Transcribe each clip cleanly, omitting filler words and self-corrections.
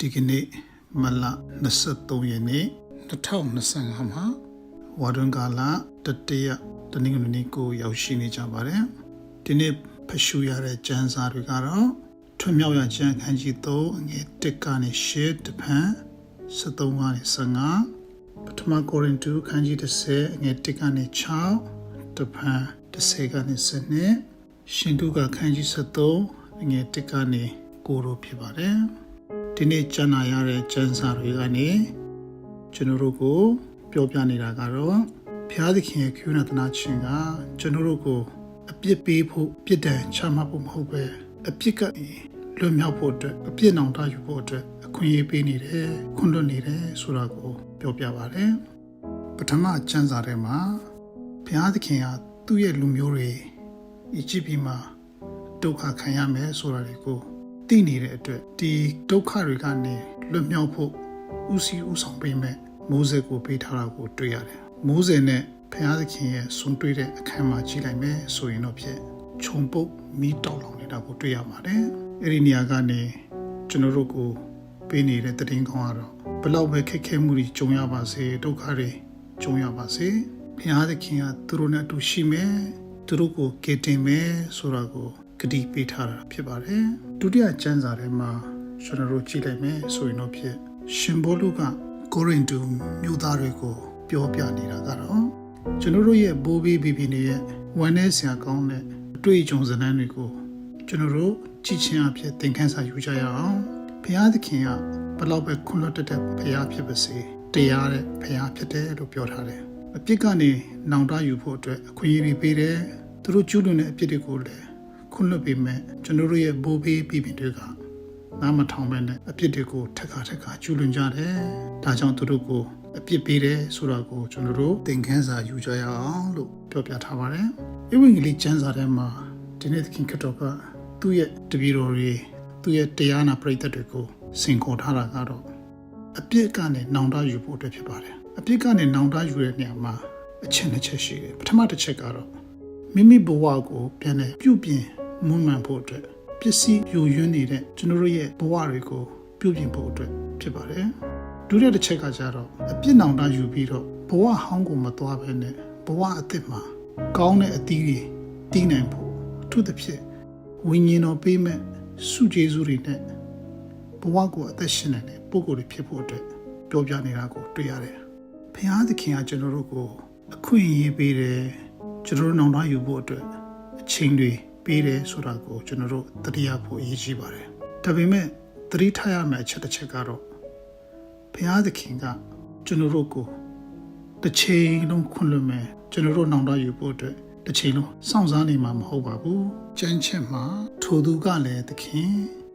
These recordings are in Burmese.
ဒီကနေ့မလ23ရက်နေ့2025မှာဝါဒွန်ကာလတတိယတနင်္ဂနွေနေ့ကိုရောက်ရှိနေကြပါတယ်ဒီနေ့ဖတ်ရှုရတဲ့ကျမ်းစာတွေကတော့ထွံ့မြောက်ရကျမ်းခန်းကြီး3အငယ်1ကနေ8တဖန်73ကနေ15ပထမကိုရိန္သုခန်းကြီး10အငယ်1ကနေ6တဖန်10ကနေ12ရှင်တုကခန်းကြီး73အငယ်1ကနေ9တို့ဖြစ်ပါတယ်ဒီနေ့ကျမ်းနာရတဲ့ကျမ်းစာတွေကနေကျွန်တော်တို့ကိုပြောပြနေတာကတော့ဘုရားသခင်ရဲ့ကရုဏာသနာခြင်းကကျွန်တော်တို့ကိုအပြစ်ပေးဖို့ပြစ်ဒဏ်ချမှတ်ဖို့မဟုတ်ပဲအပြစ်ကလွတ်မြောက်ဖို့အတွက်အပြစ်နောင်တယူဖို့အတွက်အခွင့်အရေးပေးနေတယ်ခွင့်လွှတ်နေတယ်ဆိုတာကိုပြောပြပါတယ်ပထမကျမ်းစာထဲမှာဘုရားသခင်ကသူ့ရဲ့လူမျိုးတွေအီဂျစ်ပြည်မှာဒုက္ခခံရမယ်ဆိုတာတွေကိုသိနေတဲ့အတွက်ဒီဒုက္ခတွေကနေလွတ်မြောက်ဖို့ဦးစီးဦးဆောင်ပေးမယ်မိုးစဲကိုပေးထားတာကိုတွေ့ရတယ်မိုးစဲနဲ့ဘုရားသခင်ရဲ့ဆွန်တွေ့တဲ့အခန်းမှာကြည့်လိုက်မယ်ဆိုရင်တော့ဖြစ်ခြုံပုတ်မီးတောက်လောင်နေတာကိုတွေ့ရပါတယ်အဲ့ဒီနေရာကနေကျွန်တော်တို့ကိုပေးနေတဲ့တည်င်းကောင်းကတော့ဘလောက်ပဲခက်ခဲမှုတွေကြုံရပါစေဒုက္ခတွေကြုံရပါစေဘုရားသခင်ကသူတို့နဲ့အတူရှိမယ်သူတို့ကိုကယ်တင်မယ်ဆိုတာကိုဂတိပေးထားတာဖြစ်ပါတယ်ဒုတိယကျမ်းစာထဲမှာကျွန်တော်တို့ကြည့်လိုက်မယ်ဆိုရင်တော့ဖြစ်ရှင်ဘောလုကကိုရိန္သုမြို့သားတွေကိုပြောပြနေတာကတော့ကျွန်တော်တို့ရဲ့ဘိုးဘေးဘီဘီတွေရဲ့ဝမ်းနည်းစရာကောင်းတဲ့အတွေ့အကြုံဇာတ်လမ်းတွေကိုကျွန်တော်တို့ကြည့်ချင်းအဖြစ်သင်ခန်းစာယူကြရအောင်ဘုရားသခင်ကဘလောက်ပဲခွင့်လွှတ်တဲ့ဘုရားဖြစ်ပါစေတရားတဲ့ဘုရားဖြစ်တယ်လို့ပြောထားတယ်အပြစ်ကနေနောင်တယူဖို့အတွက်အခွင့်အရေးပေးတယ်သူတို့ကျူးလွန်တဲ့အပြစ်တွေကိုလည်းခွင့်လွှတ်ပေးမယ်ကျွန်တော်တို့ရဲ့ဘိုးဘေးဘီဘီတွေကနားမထောင်ပဲနဲ့အပြစ်တွေကိုထက်ခါကျူးလွန်ကြတယ်ဒါကြောင့်သူတို့ကိုအပြစ်ပေးတယ်ဆိုတာကိုကျွန်တော်တို့သင်ခန်းစာယူကြရအောင်လို့ပြောပြထားပါတယ်ဧဝံဂေလိကျမ်းစာထဲမှာဒီနေ့သခင်ခရစ်တော်ကသူ့ရဲ့တပည့်တော်တွေသူ့ရဲ့တရားနာပရိသတ်တွေကိုစင်ခေါ်ထားတာကတော့အပြစ်ကနေနောင်တယူဖို့အတွက်ဖြစ်ပါတယ်အပြစ်ကနေနောင်တယူတဲ့နေရာမှာအချက်နှစ်ချက်ရှိတယ်ပထမတစ်ချက်ကတော့မိမိဘဝကိုပြန်လည်ပြုပြင်မွမ်းမံဖို့အတွက်ပစ္စည်းယူရင်းနေတဲ့ကျွန်တော်တို့ရဲ့ဘဝတွေကိုပြုပြင်ဖို့အတွက်ဖြစ်ပါတယ်ဒုတိယတစ်ချက်ကကျတော့အပြစ်နောင်တယူပြီးတော့ဘဝဟောင်းကိုမသွားဘဲနဲ့ဘဝအသစ်မှာကောင်းတဲ့အသီးတွေတည်နိုင်ဖို့အထူးသဖြင့်ဝိညာဉ်တော်ပေးမဲ့စုကျေးဇူးတွေနဲ့ဘဝကိုအသက်ရှင်နေတဲ့ပုဂ္ဂိုလ်တွေဖြစ်ဖို့အတွက်ပြောပြနေတာကိုတွေ့ရတယ်ဘုရားသခင်ကကျွန်တော်တို့ကိုအခွင့်အရေးပေးတယ်ကျွန်တော်တို့နောင်တယူဖို့အတွက်အချိန်တွေပေးတယ်ဆိုတာကိုကျွန်တော်တို့သတိရဖို့အရေးကြီးပါတယ်ဒါပေမဲ့သတိထားရမယ့်အချက်တစ်ချက်ကတော့ဘုရားသခင်ကကျွန်တော်တို့ကိုတစ်ချိန်လုံးခွင့်လွှတ်မယ်ကျွန်တော်တို့နောင်တယူဖို့အတွက်တစ်ချိန်လုံးစောင့်စားနေမှာမဟုတ်ပါဘူးကျမ်းချက်မှာထိုသူကလည်းသခင်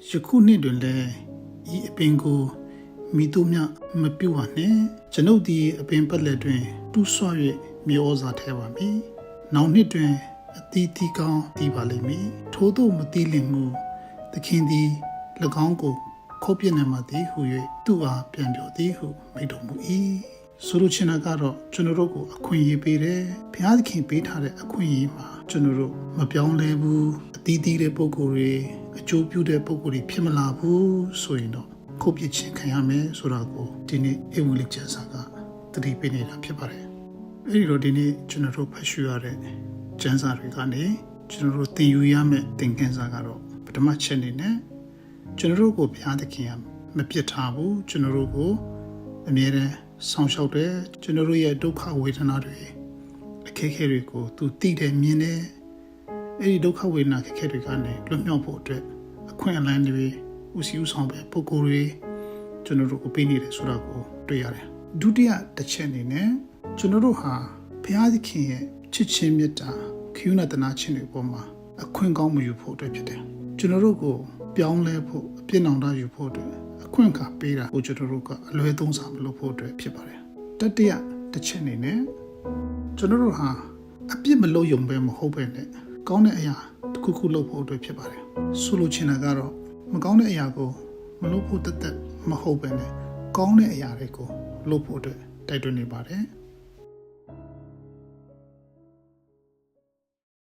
ယခုနှစ်တွင်လည်းဤအပင်ကိုမိတို့မြမပြုတ်ပါနဲ့ကျွန်ုပ်ဒီအပင်ပတ်လက်တွင်တူးဆွ၍မြေဩဇာထဲပါမည်နောက်နှစ်တွင်အသီးသီးကောင်းတည်ပါလိမ့်မည်ထို့သို့မတည်လင်မှုသခင်သည်၎င်းကိုခုတ်ပြနေမှသည်ဟု၍သူ့အားပြန်ပြောသည်ဟုမိန့်တော်မူ၏ဆိုလိုချင်တာကတော့ကျွန်တော်တို့ကိုအခွင့်အရေးပေးတယ်ဘုရားသခင်ပေးထားတဲ့အခွင့်အရေးမှာကျွန်တော်တို့မပြောင်းလဲဘူးအသီးသီးတဲ့ပုံကိုယ်တွေအကျိုးပြုတဲ့ပုံကိုယ်တွေဖြစ်မလာဘူးဆိုရင်တော့ခုတ်ပြခြင်းခံရမယ်ဆိုတာကိုဒီနေ့ဧဝံဂေလိကျမ်းစာကသတိပေးနေတာဖြစ်ပါတယ်အဲဒီတော့ဒီနေ့ကျွန်တော်တို့ဖတ်ရှုရတဲ့ကျမ်းစာတွေကနေကျွန်တော်တို့သင်ယူရမယ့်သင်ခန်းစာကတော့ပထမချက်အနေနဲ့ကျွန်တော်တို့ကိုဘုရားသခင်ကမပြစ်ထားဘူးကျွန်တော်တို့ကိုအမြဲတမ်းဆောင်ရှောက်တယ်ကျွန်တော်တို့ရဲ့ဒုက္ခဝေဒနာတွေအခက်အခဲတွေကိုသူသိတယ်မြင်တယ်အဲ့ဒီဒုက္ခဝေဒနာအခက်အခဲတွေကနေလွတ်မြောက်ဖို့အတွက်အခွင့်အလမ်းတွေဦးစီးဦးဆောင်ပဲပုဂ္ဂိုလ်တွေကျွန်တော်တို့ကိုပေးနေတယ်ဆိုတာကိုတွေ့ရတယ်ဒုတိယတစ်ချက်အနေနဲ့ကျွန်တော်တို့ဟာဘုရားသခင်ရဲ့ချစ်ချင်းမေတ္တာကရုဏာသနာခြင်းတွေပေါ်မှာအခွင့်ကောင်းမယူဖို့အတွက်ဖြစ်တယ်ကျွန်တော်တို့ကိုပြောင်းလဲဖို့အပြစ်နောင်တယူဖို့အတွက်အခွင့်အခါပေးတာကိုကျွန်တော်တို့ကအလွဲသုံးစားမလုပ်ဖို့အတွက်ဖြစ်ပါတယ်တတိယတစ်ချက်အနေနဲ့ကျွန်တော်တို့ဟာအပြစ်မလုပ်ရုံပဲမဟုတ်ပဲနဲ့ကောင်းတဲ့အရာတစ်ခုခုလုပ်ဖို့အတွက်ဖြစ်ပါတယ်ဆိုလိုချင်တာကတော့မကောင်းတဲ့အရာကိုမလုပ်ဖို့တသက်မဟုတ်ပဲနဲ့ကောင်းတဲ့အရာတွေကိုလုပ်ဖို့အတွက်တိုက်တွန်းနေပါတယ်